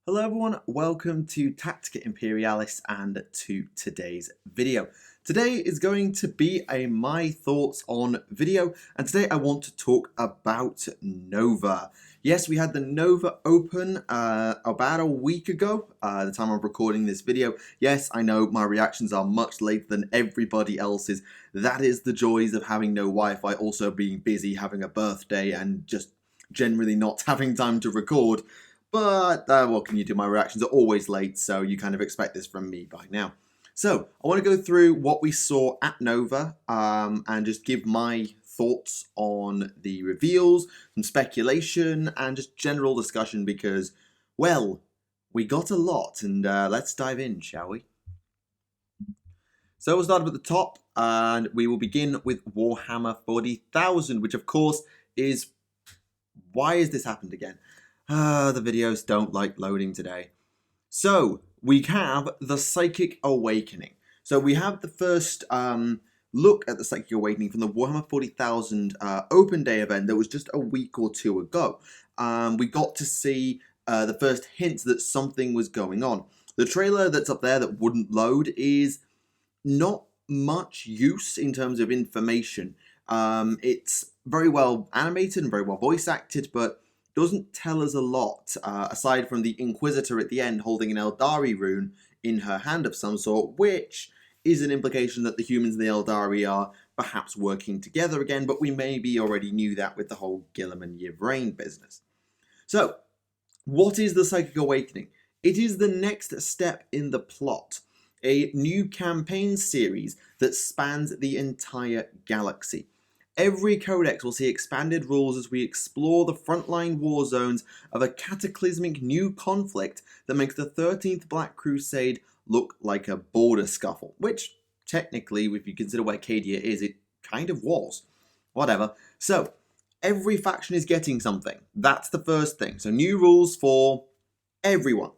Hello everyone, welcome to Tactica Imperialis and to today's video. Today is going to be a my thoughts on video, and today I want to talk about Nova. Yes, we had the Nova open about a week ago, the time I'm recording this video. Yes, I know my reactions are much later than everybody else's. That is the joys of having no Wi-Fi, also being busy, having a birthday, and just generally not having time to record. But what can you do? My reactions are always late, so you kind of expect this from me by now. So I want to go through what we saw at Nova and just give my thoughts on the reveals, some speculation, and just general discussion because, well, we got a lot, and let's dive in, shall we? So we'll start at the top, and we will begin with Warhammer 40,000, which of course is... Why has this happened again? The videos don't like loading today. So, we have the Psychic Awakening. So we have the first look at the Psychic Awakening from the Warhammer 40,000 Open Day event that was just a week or two ago. We got to see the first hints that something was going on. The trailer that's up there that wouldn't load is not much use in terms of information. It's very well animated and very well voice acted, but doesn't tell us a lot, aside from the Inquisitor at the end holding an Eldari rune in her hand of some sort, which is an implication that the humans and the Eldari are perhaps working together again, but we maybe already knew that with the whole Gilliam and Yvraine business. So, what is the Psychic Awakening? It is the next step in the plot, a new campaign series that spans the entire galaxy. Every codex will see expanded rules as we explore the frontline war zones of a cataclysmic new conflict that makes the 13th Black Crusade look like a border scuffle, which technically, if you consider where Cadia is, it kind of was. Whatever. So, every faction is getting something. That's the first thing. So, new rules for everyone.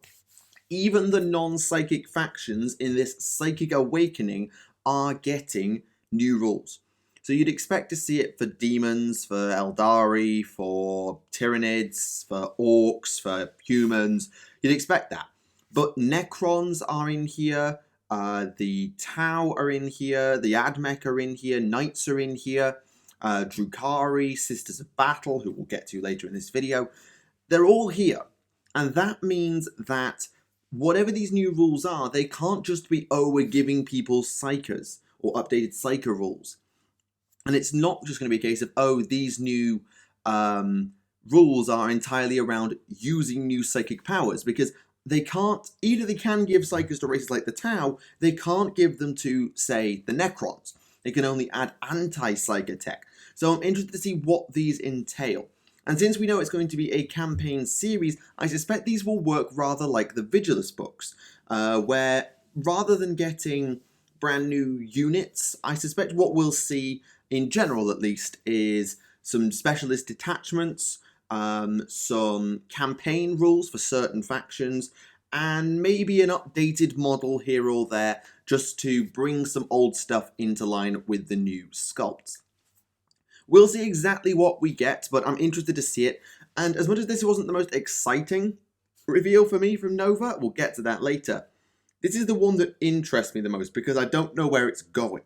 Even the non-psychic factions in this Psychic Awakening are getting new rules. So you'd expect to see it for demons, for Eldari, for Tyranids, for orcs, for humans. You'd expect that. But Necrons are in here, the Tau are in here, the Admech are in here, Knights are in here, Drukhari, Sisters of Battle, who we'll get to later in this video. They're all here. And that means that whatever these new rules are, they can't just be, oh, we're giving people Psychers or updated Psyker rules. And it's not just going to be a case of, oh, these new rules are entirely around using new psychic powers, because they can't, either they can give Psychers to races like the Tau, they can't give them to, say, the Necrons. They can only add anti-Psyker tech. So I'm interested to see what these entail. And since we know it's going to be a campaign series, I suspect these will work rather like the Vigilus books, where rather than getting brand new units, I suspect what we'll see, in general at least, is some specialist detachments, some campaign rules for certain factions, and maybe an updated model here or there, just to bring some old stuff into line with the new sculpts. We'll see exactly what we get, but I'm interested to see it, and as much as this wasn't the most exciting reveal for me from Nova, we'll get to that later. This is the one that interests me the most because I don't know where it's going.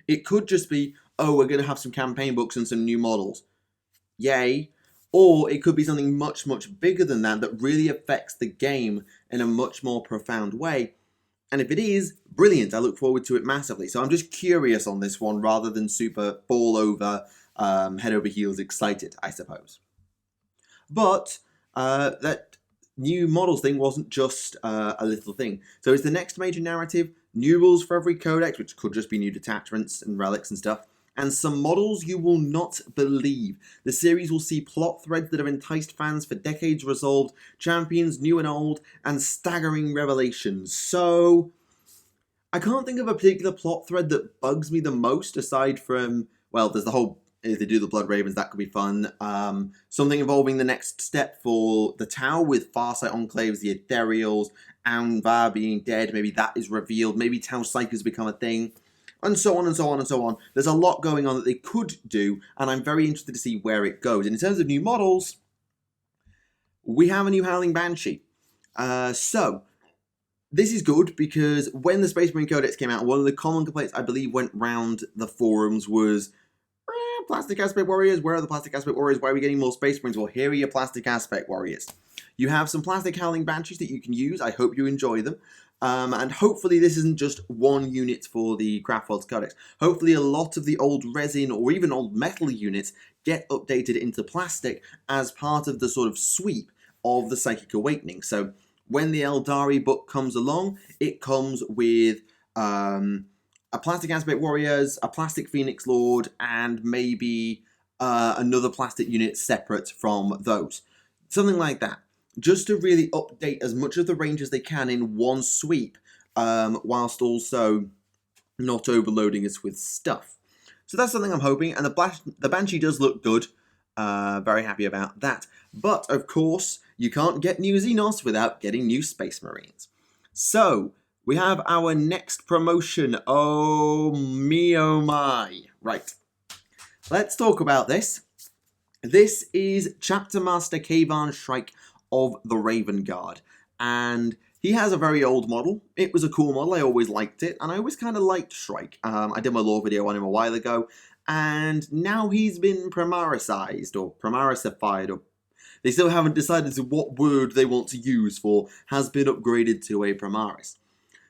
It could just be, oh, we're going to have some campaign books and some new models. Yay. Or it could be something much, much bigger than that that really affects the game in a much more profound way. And if it is, brilliant. I look forward to it massively. So I'm just curious on this one rather than super fall over, head over heels excited, I suppose. But that new models thing wasn't just a little thing. So it's the next major narrative, new rules for every codex, which could just be new detachments and relics and stuff, and some models you will not believe. The series will see plot threads that have enticed fans for decades resolved, champions new and old, and staggering revelations. So I can't think of a particular plot thread that bugs me the most, aside from, well, there's the whole, if they do the Blood Ravens, that could be fun. Something involving the next step for the Tau with Farsight Enclaves, the Ethereals, Anvar being dead, maybe that is revealed, maybe Tau Psychers become a thing, and so on and so on and so on. There's a lot going on that they could do, and I'm very interested to see where it goes. And in terms of new models, we have a new Howling Banshee. So this is good because when the Space Marine Codex came out, one of the common complaints I believe went round the forums was, Plastic Aspect Warriors, where are the Plastic Aspect Warriors? Why are we getting more Space Marines? Well, here are your Plastic Aspect Warriors. You have some Plastic Howling Banshees that you can use. I hope you enjoy them. And hopefully this isn't just one unit for the Craftworld's Codex. Hopefully a lot of the old resin or even old metal units get updated into plastic as part of the sort of sweep of the Psychic Awakening. So when the Eldari book comes along, it comes with a Plastic Aspect Warriors, a Plastic Phoenix Lord, and maybe another plastic unit separate from those. Something like that. Just to really update as much of the range as they can in one sweep, whilst also not overloading us with stuff. So that's something I'm hoping, and the Banshee does look good. Very happy about that. But, of course, you can't get new Xenos without getting new Space Marines. So, we have our next promotion. Oh me, oh my. Right. Let's talk about this. This is Chapter Master Kavan Shrike of the Raven Guard. And he has a very old model. It was a cool model. I always liked it. And I always kind of liked Shrike. I did my lore video on him a while ago. And now he's been Primarisized or Primarisified, or they still haven't decided to what word they want to use for has been upgraded to a Primaris.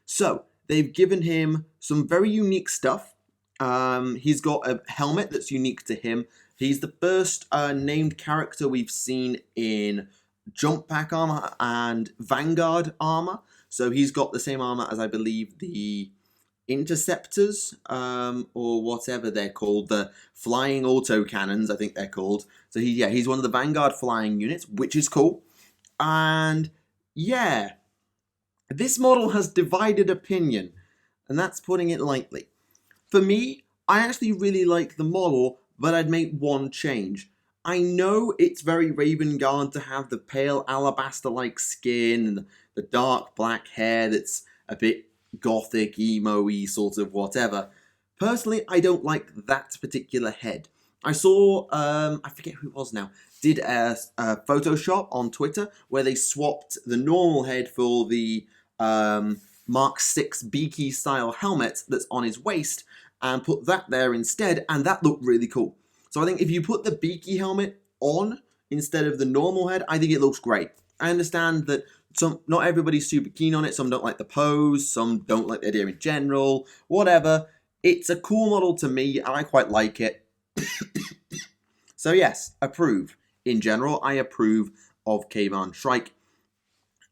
So, they've given him some very unique stuff. He's got a helmet that's unique to him. He's the first named character we've seen in Jump Pack armor and Vanguard armor. So he's got the same armor as, I believe, the Interceptors, or whatever they're called, the flying autocannons, I think they're called. So he's one of the Vanguard flying units, which is cool. And yeah, this model has divided opinion, and that's putting it lightly. For me, I actually really like the model, but I'd make one change. I know it's very Raven Guard to have the pale alabaster-like skin and the dark black hair that's a bit gothic, emo-y, sort of whatever. Personally, I don't like that particular head. I saw, I forget who it was now, did a Photoshop on Twitter where they swapped the normal head for the Mark 6 Beaky style helmet that's on his waist and put that there instead, and that looked really cool. So I think if you put the Beaky helmet on instead of the normal head, I think it looks great. I understand that not everybody's super keen on it, some don't like the pose, some don't like the idea in general, whatever. It's a cool model to me, and I quite like it. So yes, approve. In general, I approve of Kavan Shrike.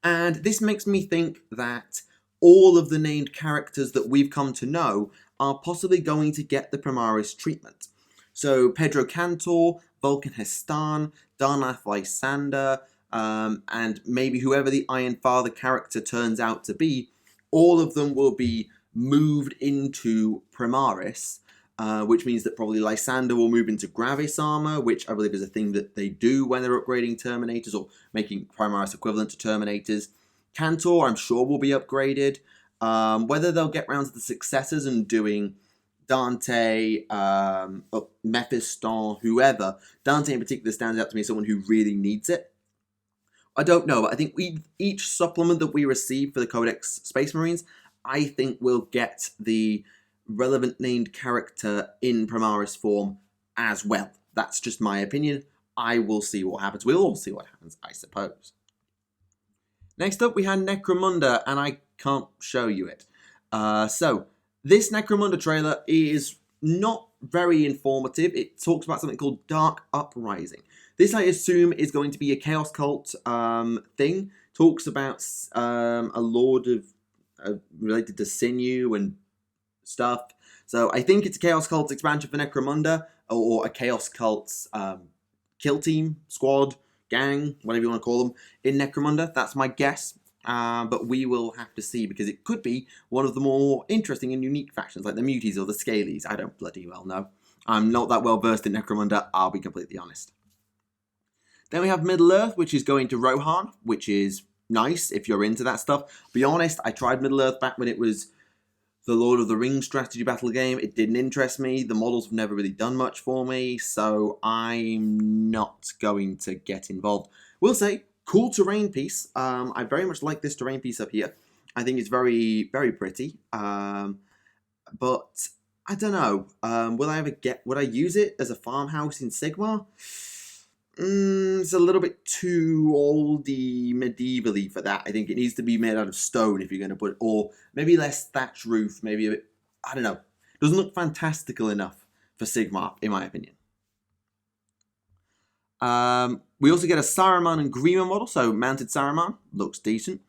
And this makes me think that all of the named characters that we've come to know are possibly going to get the Primaris treatment. So Pedro Cantor, Vulcan Hestan, Darnath Lysander, and maybe whoever the Iron Father character turns out to be, all of them will be moved into Primaris, which means that probably Lysander will move into Gravis armor, which I believe is a thing that they do when they're upgrading Terminators or making Primaris equivalent to Terminators. Cantor, I'm sure, will be upgraded. Whether they'll get round to the successors and doing Dante, Mephiston, whoever. Dante in particular stands out to me as someone who really needs it. I don't know, but I think each supplement that we receive for the Codex Space Marines, I think will get the relevant named character in Primaris form as well. That's just my opinion. I will see what happens. We'll all see what happens, I suppose. Next up, we had Necromunda, and I can't show you it. So, this Necromunda trailer is not very informative. It talks about something called Dark Uprising. This, I assume, is going to be a Chaos Cult thing. Talks about a Lord of related to Sinew and stuff. So I think it's a Chaos Cult expansion for Necromunda, or a Chaos Cult's kill team, squad, gang, whatever you want to call them, in Necromunda. That's my guess. But we will have to see, because it could be one of the more interesting and unique factions, like the Muties or the Scalies. I don't bloody well know. I'm not that well versed in Necromunda, I'll be completely honest. Then we have Middle-earth, which is going to Rohan, which is nice if you're into that stuff. Be honest, I tried Middle-earth back when it was the Lord of the Rings strategy battle game. It didn't interest me. The models have never really done much for me, so I'm not going to get involved. We'll see. Cool terrain piece. I very much like this terrain piece up here. I think it's very, very pretty. But I don't know. Would I use it as a farmhouse in Sigmar? It's a little bit too oldie, medievally for that. I think it needs to be made out of stone if you're going to put it, or maybe less thatch roof, maybe a bit, I don't know. Doesn't look fantastical enough for Sigmar, in my opinion. We also get a Saruman and Grima model, so mounted Saruman, looks decent.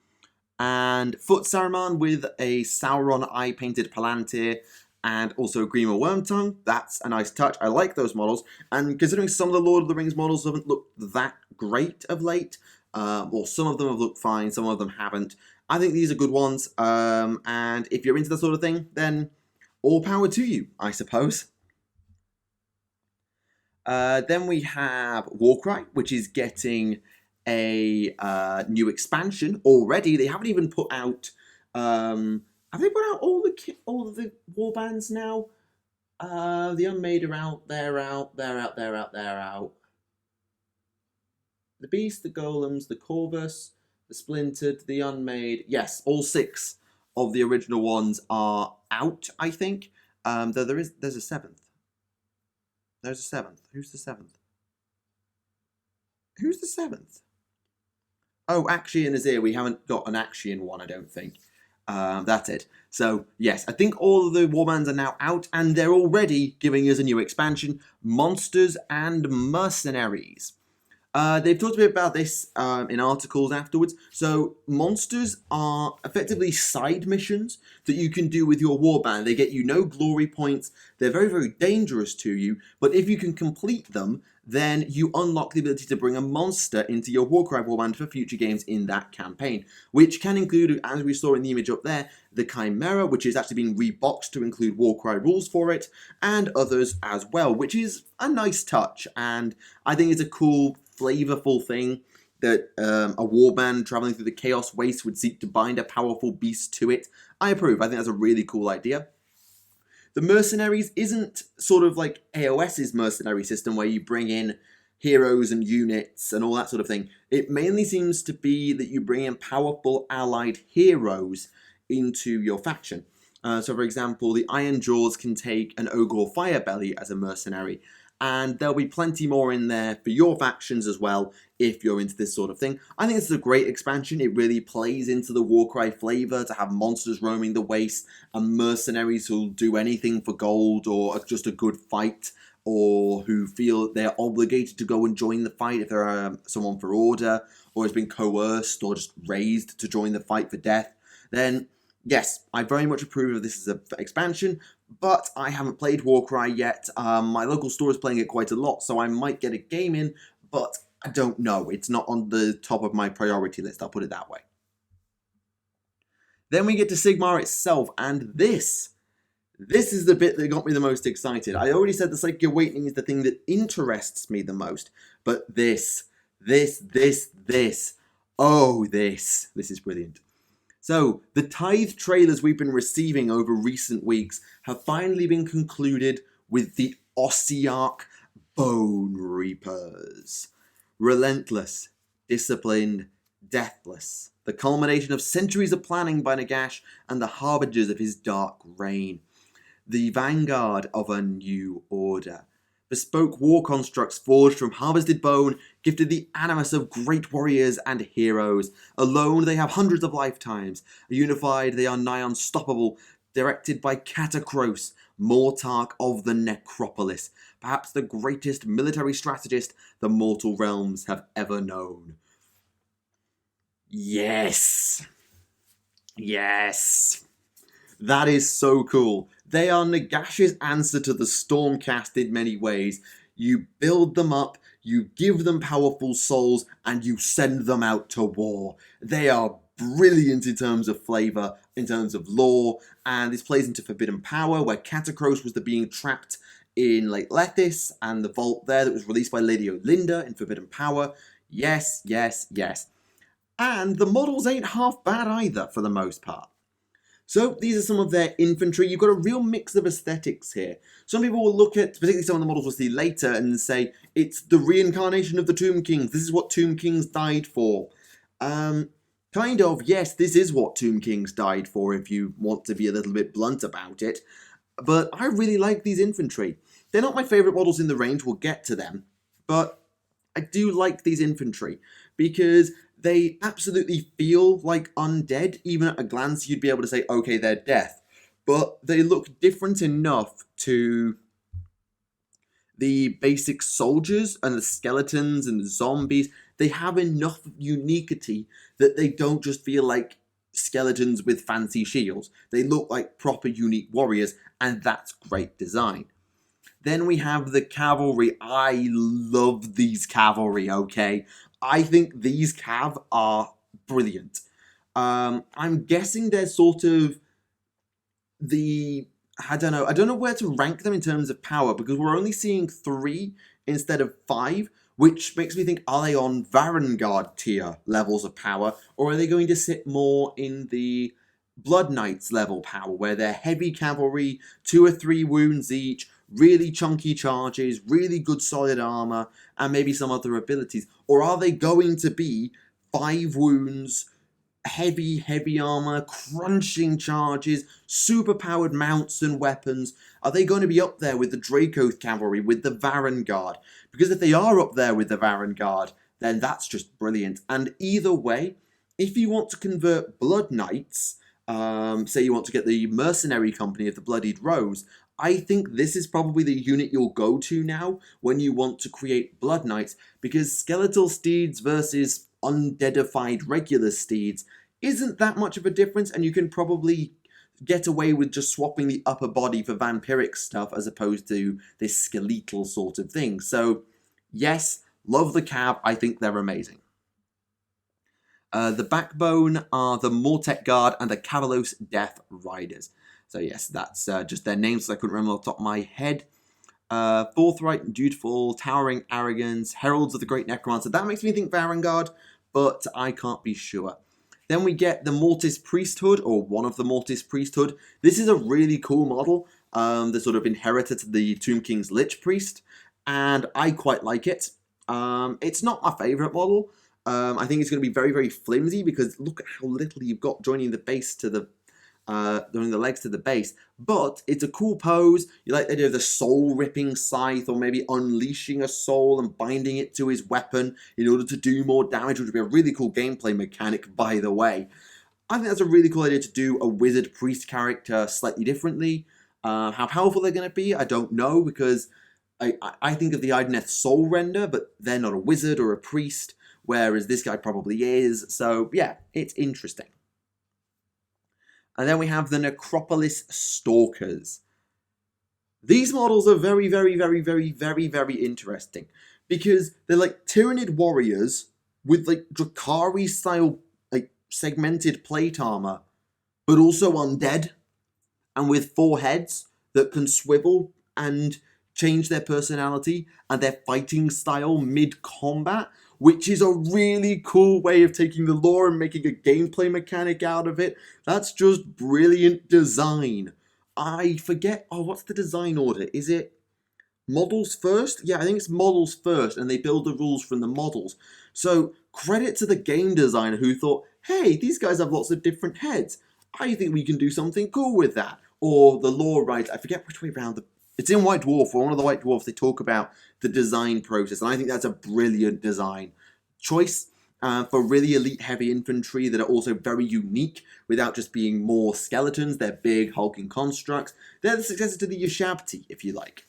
And foot Saruman with a Sauron eye-painted Palantir, and also Grima Wormtongue. That's a nice touch. I like those models. And considering some of the Lord of the Rings models haven't looked that great of late, or some of them have looked fine, some of them haven't, I think these are good ones. And if you're into that sort of thing, then all power to you, I suppose. Then we have Warcry, which is getting a new expansion already. They haven't even put out. Have they put out all the warbands now? The Unmade are out. They're out. They're out. They're out. They're out. The Beast, the Golems, the Corvus, the Splintered, the Unmade. Yes, all 6 of the original ones are out. I think. Though there's a 7th. There's a 7th. Who's the 7th? Who's the 7th? Oh, Axion is here. We haven't got an Axion one, I don't think. That's it. So, yes, I think all of the warbands are now out, and they're already giving us a new expansion, Monsters and Mercenaries. They've talked a bit about this in articles afterwards. So monsters are effectively side missions that you can do with your warband. They get you no glory points. They're very, very dangerous to you. But if you can complete them, then you unlock the ability to bring a monster into your Warcry warband for future games in that campaign, which can include, as we saw in the image up there, the Chimera, which is actually being reboxed to include Warcry rules for it, and others as well, which is a nice touch, and I think it's a cool, flavorful thing that a warband traveling through the Chaos Waste would seek to bind a powerful beast to it. I approve. I think that's a really cool idea. The Mercenaries isn't sort of like AOS's mercenary system where you bring in heroes and units and all that sort of thing. It mainly seems to be that you bring in powerful allied heroes into your faction. So for example, the Iron Jaws can take an Ogre Firebelly as a mercenary, and there'll be plenty more in there for your factions as well if you're into this sort of thing. I think this is a great expansion. It really plays into the Warcry flavour to have monsters roaming the waste and mercenaries who'll do anything for gold or just a good fight, or who feel they're obligated to go and join the fight if they're someone for order or has been coerced or just raised to join the fight for death. Then yes, I very much approve of this as an expansion, but I haven't played Warcry yet. My local store is playing it quite a lot, so I might get a game in, but I don't know. It's not on the top of my priority list, I'll put it that way. Then we get to Sigmar itself, and this is the bit that got me the most excited. I already said the Psychic Awakening is the thing that interests me the most, but this is brilliant. So, the Tithe trailers we've been receiving over recent weeks have finally been concluded with the Ossiarch Bonereapers. Relentless, disciplined, deathless. The culmination of centuries of planning by Nagash and the harbingers of his dark reign. The vanguard of a new order. Bespoke war constructs forged from harvested bone, gifted the animus of great warriors and heroes. Alone they have hundreds of lifetimes. Unified they are nigh unstoppable, directed by Catacros, Mortarch of the Necropolis, perhaps the greatest military strategist the mortal realms have ever known. Yes! Yes! That is so cool. They are Nagash's answer to the Stormcast in many ways. You build them up, you give them powerful souls, and you send them out to war. They are brilliant in terms of flavour, in terms of lore, and this plays into Forbidden Power, where Catacros was the being trapped in Lake Lethis, and the vault there that was released by Lady Olinda in Forbidden Power. Yes, yes, yes. And the models ain't half bad either, for the most part. So these are some of their infantry. You've got a real mix of aesthetics here. Some people will look at, particularly some of the models we'll see later, and say, it's the reincarnation of the Tomb Kings. This is what Tomb Kings died for. Kind of, yes, this is what Tomb Kings died for, if you want to be a little bit blunt about it. But I really like these infantry. They're not my favourite models in the range, we'll get to them. But I do like these infantry, because they absolutely feel like undead. Even at a glance, you'd be able to say, okay, they're death. But they look different enough to the basic soldiers and the skeletons and the zombies. They have enough uniquity that they don't just feel like skeletons with fancy shields. They look like proper unique warriors, and that's great design. Then we have the cavalry. I love these cavalry, okay? I think these cav are brilliant. I'm guessing they're sort of the... I don't know where to rank them in terms of power, because we're only seeing 3 instead of 5, which makes me think, are they on Varangard tier levels of power, or are they going to sit more in the Blood Knights level power, where they're heavy cavalry, 2 or 3 wounds each, really chunky charges, really good solid armor, and maybe some other abilities? Or are they going to be 5 wounds, heavy armor, crunching charges, super powered mounts and weapons? Are they going to be up there with the Dracoth cavalry, with the Varangard? Because if they are up there with the Varangard, then that's just brilliant. And either way, if you want to convert Blood Knights, say you want to get the mercenary company of the Bloodied Rose, I think this is probably the unit you'll go to now when you want to create Blood Knights, because skeletal steeds versus undeadified regular steeds isn't that much of a difference, and you can probably get away with just swapping the upper body for vampiric stuff as opposed to this skeletal sort of thing. So yes, love the cav, I think they're amazing. The backbone are the Mortek Guard and the Cavalos Death Riders. So yes, that's just their names, so I couldn't remember off the top of my head. Forthright and Dutiful, Towering Arrogance, Heralds of the Great Necromancer. That makes me think Varangard, but I can't be sure. Then we get the Mortis Priesthood, or one of the Mortis Priesthood. This is a really cool model that sort of inherited the Tomb King's Lich Priest, and I quite like it. It's not my favourite model. I think it's going to be very, very flimsy, because look at how little you've got joining the base to the joining the legs to the base. But it's a cool pose. You like the idea of the soul-ripping scythe, or maybe unleashing a soul and binding it to his weapon in order to do more damage, which would be a really cool gameplay mechanic, by the way. I think that's a really cool idea to do a wizard priest character slightly differently. How powerful they're going to be, I don't know, because I think of the Idoneth Soul Render, but they're not a wizard or a priest, whereas this guy probably is. So yeah, it's interesting. And then we have the Necropolis Stalkers. These models are very, very, very, very, very, very interesting, because they're like Tyranid warriors with like Drakari style like segmented plate armor, but also undead, and with 4 heads that can swivel and change their personality and their fighting style mid-combat, which is a really cool way of taking the lore and making a gameplay mechanic out of it. That's just brilliant design. I forget, what's the design order? Is it models first? Yeah, I think it's models first, and they build the rules from the models. So credit to the game designer who thought, hey, these guys have lots of different heads. I think we can do something cool with that. Or the lore writer, I forget which way around, it's in White Dwarf, or one of the White Dwarfs, they talk about the design process, and I think that's a brilliant design choice for really elite heavy infantry that are also very unique without just being more skeletons. They're big, hulking constructs. They're the successor to the Yashabti, if you like.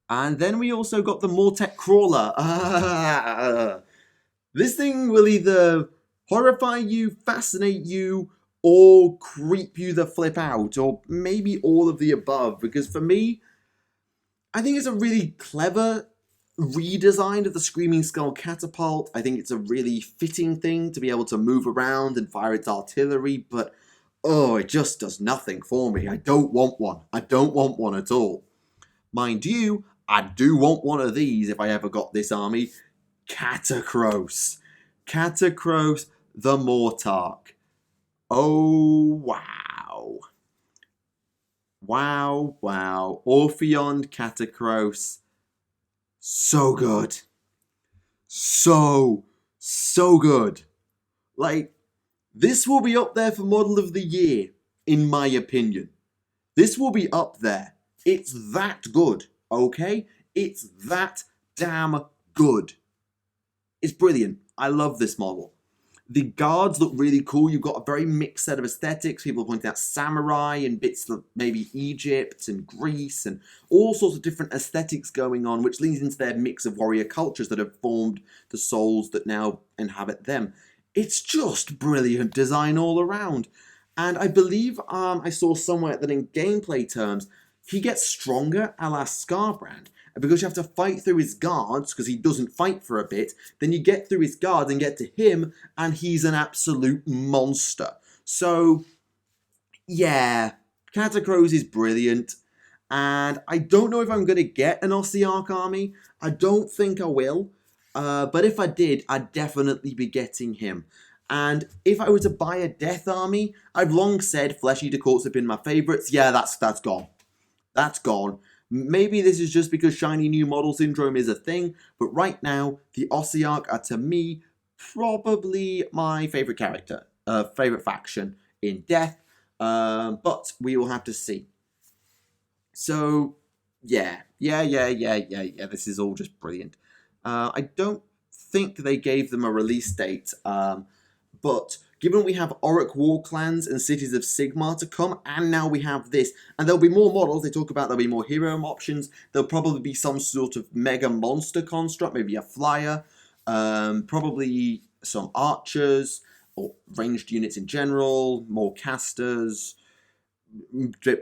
And then we also got the Mortek Crawler. This thing will either horrify you, fascinate you, or creep you the flip out, or maybe all of the above, because for me, I think it's a really clever redesign of the Screaming Skull Catapult. I think it's a really fitting thing to be able to move around and fire its artillery, but it just does nothing for me. I don't want one. I don't want one at all. Mind you, I do want one of these if I ever got this army. Catacross. Catacross the Mortarch. Oh, wow. Wow, wow. Orpheon Catacross. So good. So good. Like, this will be up there for Model of the Year, in my opinion. This will be up there. It's that good, okay? It's that damn good. It's brilliant. I love this model. The guards look really cool. You've got a very mixed set of aesthetics. People are pointing out samurai and bits of maybe Egypt and Greece and all sorts of different aesthetics going on, which leads into their mix of warrior cultures that have formed the souls that now inhabit them. It's just brilliant design all around. And I believe I saw somewhere that in gameplay terms, he gets stronger a la Scarbrand. And because you have to fight through his guards, because he doesn't fight for a bit, then you get through his guards and get to him, and he's an absolute monster. So, yeah, Catacross is brilliant. And I don't know if I'm going to get an Ossiarch army. I don't think I will. But if I did, I'd definitely be getting him. And if I were to buy a Death army, I've long said Flesh Eater Courts have been my favourites. Yeah, that's gone. That's gone. Maybe this is just because shiny new model syndrome is a thing, but right now, the Ossiarch are to me probably my favourite character, favourite faction in Death, but we will have to see. So, yeah, this is all just brilliant. I don't think they gave them a release date, but given we have Auric War Clans and Cities of Sigmar to come, and now we have this, and there'll be more models, they talk about there'll be more hero options, there'll probably be some sort of mega monster construct, maybe a flyer, probably some archers, or ranged units in general, more casters,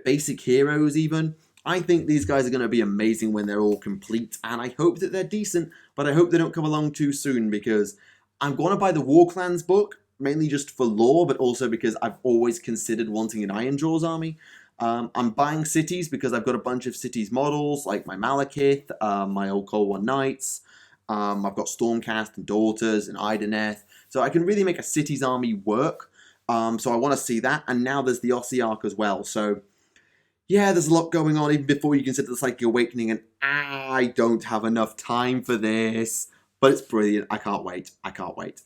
basic heroes even. I think these guys are going to be amazing when they're all complete, and I hope that they're decent, but I hope they don't come along too soon, because I'm going to buy the War Clans book, mainly just for lore, but also because I've always considered wanting an Ironjawz army. I'm buying cities because I've got a bunch of cities models, like my Malekith, my old Cold War Knights. I've got Stormcast and Daughters and Ideneth. So I can really make a cities army work. So I want to see that. And now there's the Ossiarch as well. So yeah, there's a lot going on even before you consider the Psychic Awakening. And I don't have enough time for this. But it's brilliant. I can't wait. I can't wait.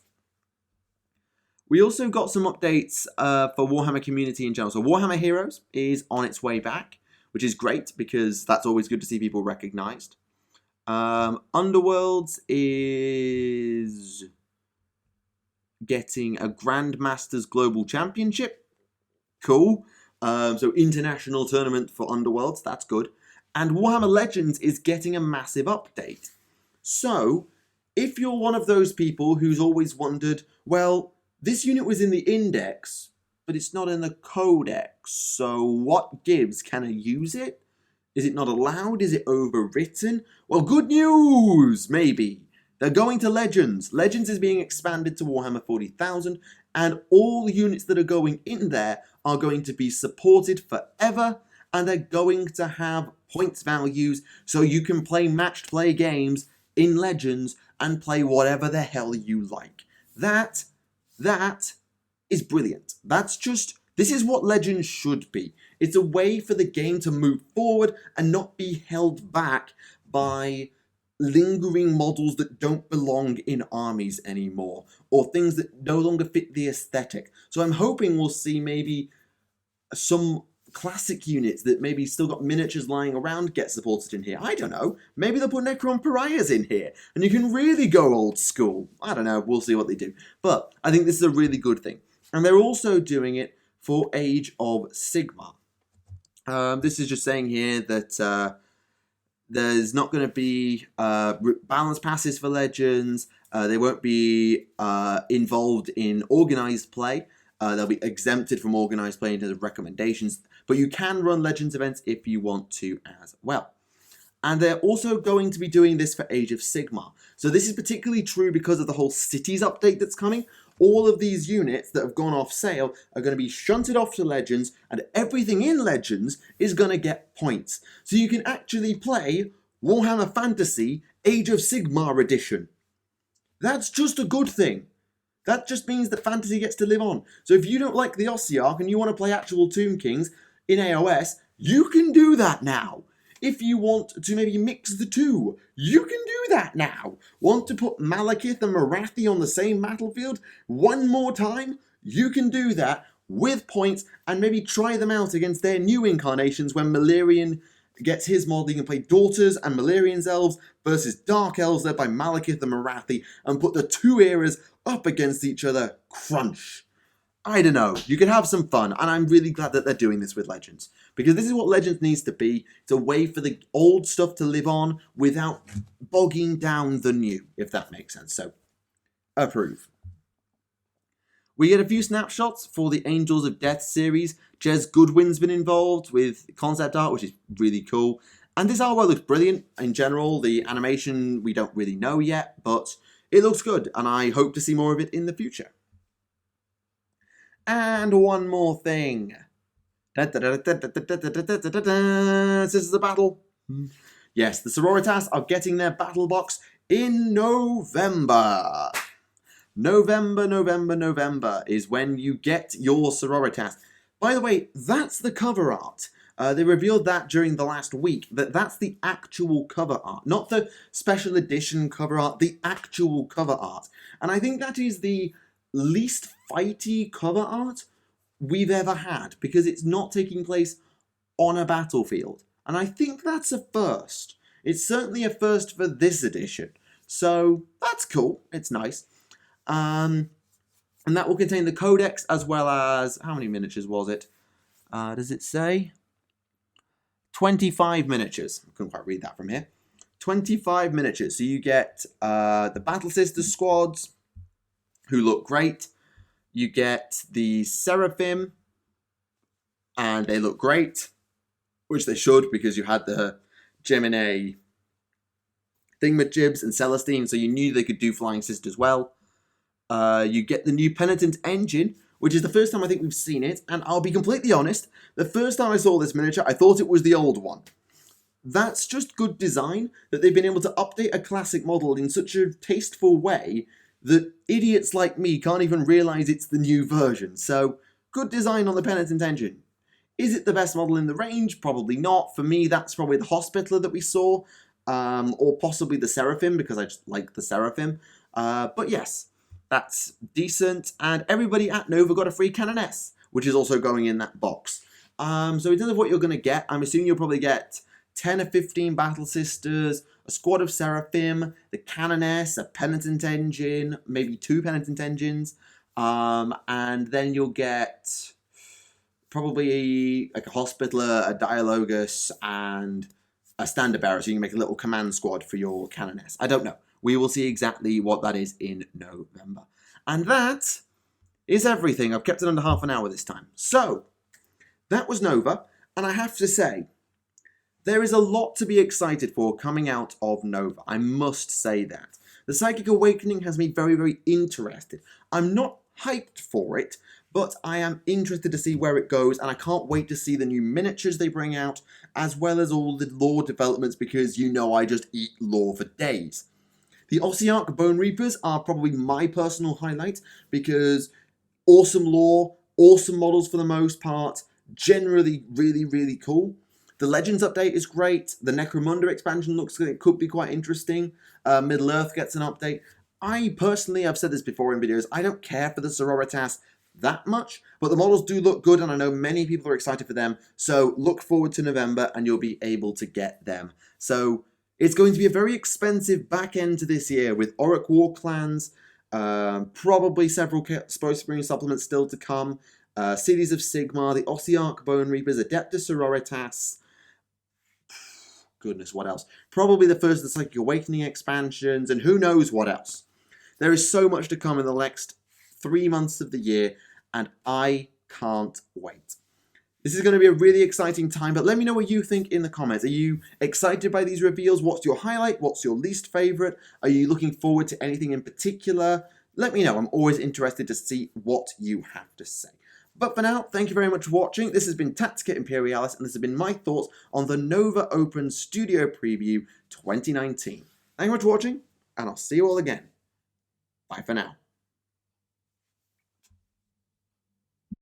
We also got some updates for Warhammer community in general. So Warhammer Heroes is on its way back, which is great because that's always good to see people recognized. Underworlds is getting a Grandmasters Global Championship. Cool. So international tournament for Underworlds. That's good. And Warhammer Legends is getting a massive update. So if you're one of those people who's always wondered, well, this unit was in the index, but it's not in the codex, so what gives? Can I use it? Is it not allowed? Is it overwritten? Well, good news, maybe. They're going to Legends. Legends is being expanded to Warhammer 40,000, and all the units that are going in there are going to be supported forever, and they're going to have points values, so you can play matched play games in Legends and play whatever the hell you like. That is brilliant. This is what Legends should be. It's a way for the game to move forward and not be held back by lingering models that don't belong in armies anymore, or things that no longer fit the aesthetic. So I'm hoping we'll see maybe some classic units that maybe still got miniatures lying around get supported in here. I don't know. Maybe they'll put Necromunda in here and you can really go old school. I don't know. We'll see what they do. But I think this is a really good thing. And they're also doing it for Age of Sigmar. This is just saying here that there's not going to be balance passes for Legends. They won't be involved in organized play. They'll be exempted from organized play in terms of recommendations, but you can run Legends events if you want to as well. And they're also going to be doing this for Age of Sigmar. So this is particularly true because of the whole cities update that's coming. All of these units that have gone off sale are going to be shunted off to Legends, and everything in Legends is going to get points. So you can actually play Warhammer Fantasy Age of Sigmar Edition. That's just a good thing. That just means that fantasy gets to live on. So if you don't like the Ossiarch and you want to play actual Tomb Kings in AOS, you can do that now. If you want to maybe mix the two, you can do that now. Want to put Malekith and Morathi on the same battlefield one more time? You can do that with points and maybe try them out against their new incarnations when Malerian gets his mod. You can play Daughters and Malerian's elves versus Dark Elves led by Malekith and Morathi and put the two eras up against each other. Crunch. I don't know. You can have some fun, and I'm really glad that they're doing this with Legends, because this is what Legends needs to be. It's a way for the old stuff to live on without bogging down the new, if that makes sense. So, approve. We get a few snapshots for the Angels of Death series. Jez Goodwin's been involved with concept art, which is really cool. And this artwork looks brilliant in general. The animation we don't really know yet, but it looks good, and I hope to see more of it in the future. And one more thing. This is the battle. Yes, the Sororitas are getting their battle box in November. November is when you get your Sororitas. By the way, that's the cover art. They revealed that during the last week, that's the actual cover art, not the special edition cover art, the actual cover art. And I think that is the least fighty cover art we've ever had, because it's not taking place on a battlefield. And I think that's a first. It's certainly a first for this edition. So that's cool. It's nice. And that will contain the codex as well as, how many miniatures was it? Does it say? 25 miniatures. I couldn't quite read that from here. 25 miniatures. So you get the Battle Sisters squads, who look great. You get the Seraphim, and they look great, which they should, because you had the Gemini Thingamajibs and Celestine, so you knew they could do Flying Sisters well. You get the new Penitent engine, which is the first time I think we've seen it, and I'll be completely honest, the first time I saw this miniature, I thought it was the old one. That's just good design, that they've been able to update a classic model in such a tasteful way that idiots like me can't even realise it's the new version. So, good design on the Penitent engine. Is it the best model in the range? Probably not. For me, that's probably the Hospitaller that we saw, or possibly the Seraphim, because I just like the Seraphim. But yes, that's decent, and everybody at Nova got a free Canoness, which is also going in that box. So in terms of what you're going to get, I'm assuming you'll probably get 10 or 15 Battle Sisters, a squad of Seraphim, the Canoness, a Penitent engine, maybe 2 Penitent engines, and then you'll get probably like a Hospitaller, a Dialogus, and a Standard Bearer, so you can make a little command squad for your Canoness. I don't know. We will see exactly what that is in November. And that is everything. I've kept it under half an hour this time. So, that was Nova, and I have to say, there is a lot to be excited for coming out of Nova. I must say that. The Psychic Awakening has me very, very interested. I'm not hyped for it, but I am interested to see where it goes, and I can't wait to see the new miniatures they bring out, as well as all the lore developments, because you know I just eat lore for days. The Ossiarch Bonereapers are probably my personal highlight, because awesome lore, awesome models for the most part, generally really, really cool. The Legends update is great. The Necromunda expansion looks like it could be quite interesting. Middle-earth gets an update. I personally, I've said this before in videos, I don't care for the Sororitas that much, but the models do look good, and I know many people are excited for them, so look forward to November and you'll be able to get them. So it's going to be a very expensive back end to this year with Auric War Clans, probably several Spring supplements still to come, Cities of Sigmar, the Ossiarch Bonereapers, Adeptus Sororitas, goodness, what else? Probably the first of the Psychic Awakening expansions, and who knows what else. There is so much to come in the next 3 months of the year, and I can't wait. This is going to be a really exciting time, but let me know what you think in the comments. Are you excited by these reveals? What's your highlight? What's your least favourite? Are you looking forward to anything in particular? Let me know. I'm always interested to see what you have to say. But for now, thank you very much for watching. This has been Tactica Imperialis, and this has been my thoughts on the Nova Open Studio Preview 2019. Thank you very much for watching, and I'll see you all again. Bye for now.